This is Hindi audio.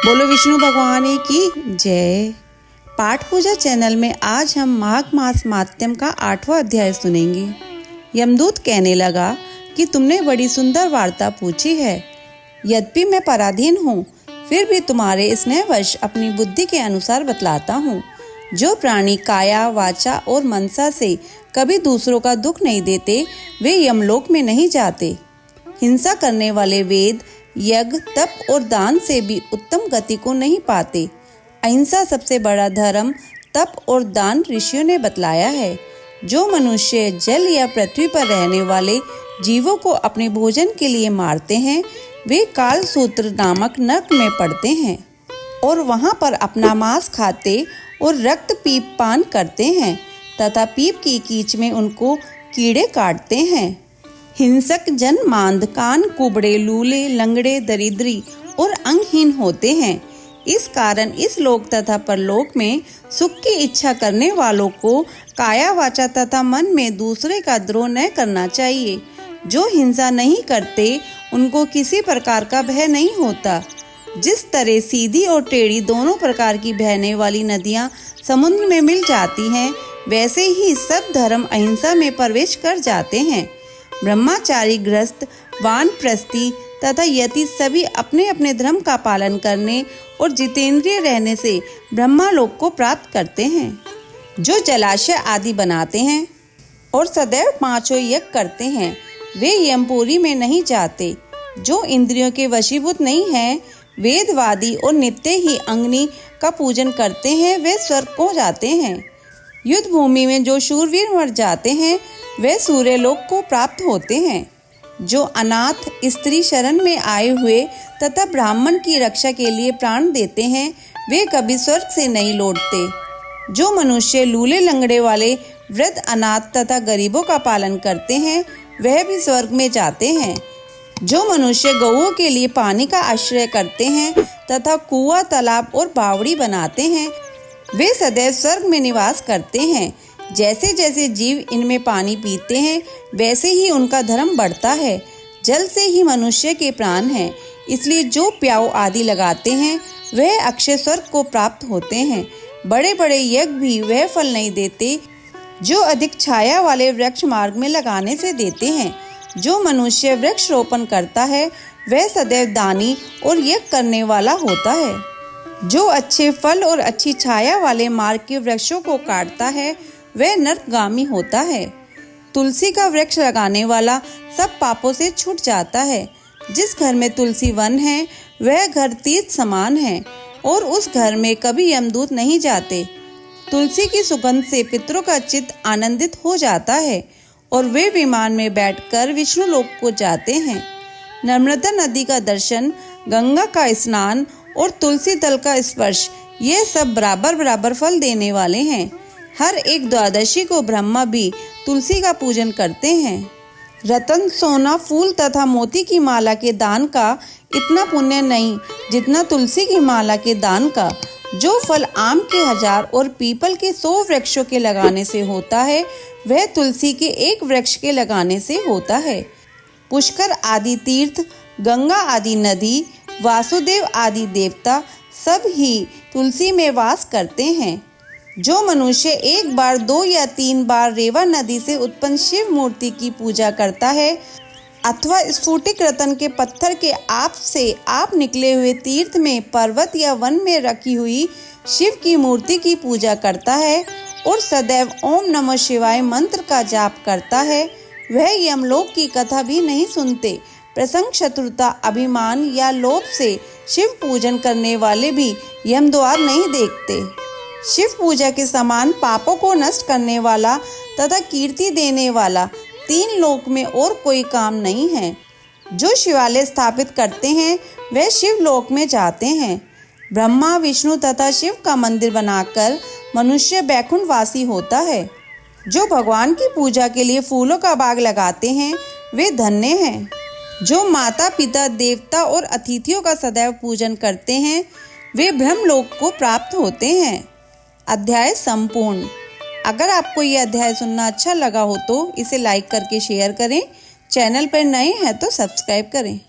बोलो विष्णु भगवान की जय। पाठ पूजा चैनल में आज हम माघ मास मात्यम का 8वां अध्याय सुनेंगे। यमदूत कहने लगा कि तुमने बड़ी सुंदर वार्ता पूछी है। यद्यपि मैं पराधीन हूँ, फिर भी तुम्हारे स्नेहवश अपनी बुद्धि के अनुसार बतलाता हूँ। जो प्राणी काया, वाचा और मनसा से कभी दूसरों का दुख नहीं देते, वे यमलोक में नहीं जाते। हिंसा करने वाले वेद, यज्ञ, तप और दान से भी उत्तम गति को नहीं पाते। अहिंसा सबसे बड़ा धर्म, तप और दान ऋषियों ने बतलाया है। जो मनुष्य जल या पृथ्वी पर रहने वाले जीवों को अपने भोजन के लिए मारते हैं, वे काल सूत्र नामक नरक में पड़ते हैं और वहाँ पर अपना मांस खाते और रक्त पीप पान करते हैं तथा पीप की कीच में उनको कीड़े काटते हैं। हिंसक जन मांद, कान कुबड़े, लूले, लंगड़े, दरिद्री और अंगहीन होते हैं। इस कारण इस लोक तथा परलोक में सुख की इच्छा करने वालों को काया, वाचा तथा मन में दूसरे का द्रोह न करना चाहिए। जो हिंसा नहीं करते, उनको किसी प्रकार का भय नहीं होता। जिस तरह सीधी और टेढ़ी दोनों प्रकार की बहने वाली नदियाँ समुद्र में मिल जाती हैं, वैसे ही सब धर्म अहिंसा में प्रवेश कर जाते हैं। ब्रह्मचारी, गृहस्थ, वानप्रस्थी तथा यति सभी अपने अपने धर्म का पालन करने और जितेंद्रिय रहने से ब्रह्मालोक को प्राप्त करते हैं। जो जलाशय आदि बनाते हैं और सदैव 5 यज्ञ करते हैं, वे यमपुरी में नहीं जाते। जो इंद्रियों के वशीभूत नहीं हैं, वेदवादी और नित्य ही अग्नि का पूजन करते हैं, वे स्वर्ग को जाते हैं। युद्ध भूमि में जो शूरवीर मर जाते हैं, वे सूर्यलोक को प्राप्त होते हैं। जो अनाथ, स्त्री शरण में आए हुए तथा ब्राह्मण की रक्षा के लिए प्राण देते हैं, वे कभी स्वर्ग से नहीं लौटते। जो मनुष्य लूले लंगड़े वाले वृद्ध, अनाथ तथा गरीबों का पालन करते हैं, वह भी स्वर्ग में जाते हैं। जो मनुष्य गौओं के लिए पानी का आश्रय करते हैं तथा कुआं, तालाब और बावड़ी बनाते हैं, वे सदैव स्वर्ग में निवास करते हैं। जैसे जैसे जीव इनमें पानी पीते हैं, वैसे ही उनका धर्म बढ़ता है। जल से ही मनुष्य के प्राण हैं, इसलिए जो प्याऊ आदि लगाते हैं, वह अक्षय स्वर्ग को प्राप्त होते हैं। बड़े बड़े यज्ञ भी वह फल नहीं देते जो अधिक छाया वाले वृक्ष मार्ग में लगाने से देते हैं। जो मनुष्य वृक्ष रोपण करता है, वह सदैव दानी और यज्ञ करने वाला होता है। जो अच्छे फल और अच्छी छाया वाले मार्ग के वृक्षों को काटता है, वह नरकगामी होता है। तुलसी का वृक्ष लगाने वाला सब पापों से छूट जाता है। जिस घर में तुलसी वन है, वह घर तीर्थ समान है और उस घर में कभी यमदूत नहीं जाते। तुलसी की सुगंध से पितरों का चित्त आनंदित हो जाता है और वे विमान में बैठकर विष्णु लोक को जाते हैं। नर्मदा नदी का दर्शन, गंगा का स्नान और तुलसी दल का स्पर्श, ये सब बराबर बराबर फल देने वाले हैं। हर एक द्वादशी को ब्रह्मा भी तुलसी का पूजन करते हैं। रतन, सोना, फूल तथा मोती की माला के दान का इतना पुण्य नहीं जितना तुलसी की माला के दान का। जो फल आम के 1000 और पीपल के 100 वृक्षों के लगाने से होता है, वह तुलसी के 1 वृक्ष के लगाने से होता है। पुष्कर आदि तीर्थ, गंगा आदि नदी, वासुदेव आदि देवता सब ही तुलसी में वास करते हैं। जो मनुष्य 1 बार, 2 या 3 बार रेवा नदी से उत्पन्न शिव मूर्ति की पूजा करता है अथवा स्फुटिक रतन के पत्थर के आप से आप निकले हुए तीर्थ में, पर्वत या वन में रखी हुई शिव की मूर्ति की पूजा करता है और सदैव ओम नमः शिवाय मंत्र का जाप करता है, वह यमलोक की कथा भी नहीं सुनते। प्रसंग, शत्रुता, अभिमान या लोभ से शिव पूजन करने वाले भी यमद्वार नहीं देखते। शिव पूजा के समान पापों को नष्ट करने वाला तथा कीर्ति देने वाला 3 लोक में और कोई काम नहीं है। जो शिवालय स्थापित करते हैं, वे शिव लोक में जाते हैं। ब्रह्मा, विष्णु तथा शिव का मंदिर बनाकर मनुष्य बैकुंठ वासी होता है। जो भगवान की पूजा के लिए फूलों का बाग लगाते हैं, वे धन्य हैं। जो माता, पिता, देवता और अतिथियों का सदैव पूजन करते हैं, वे ब्रह्मलोक को प्राप्त होते हैं। अध्याय संपूर्ण। अगर आपको ये अध्याय सुनना अच्छा लगा हो तो इसे लाइक करके शेयर करें। चैनल पर नए हैं तो सब्सक्राइब करें।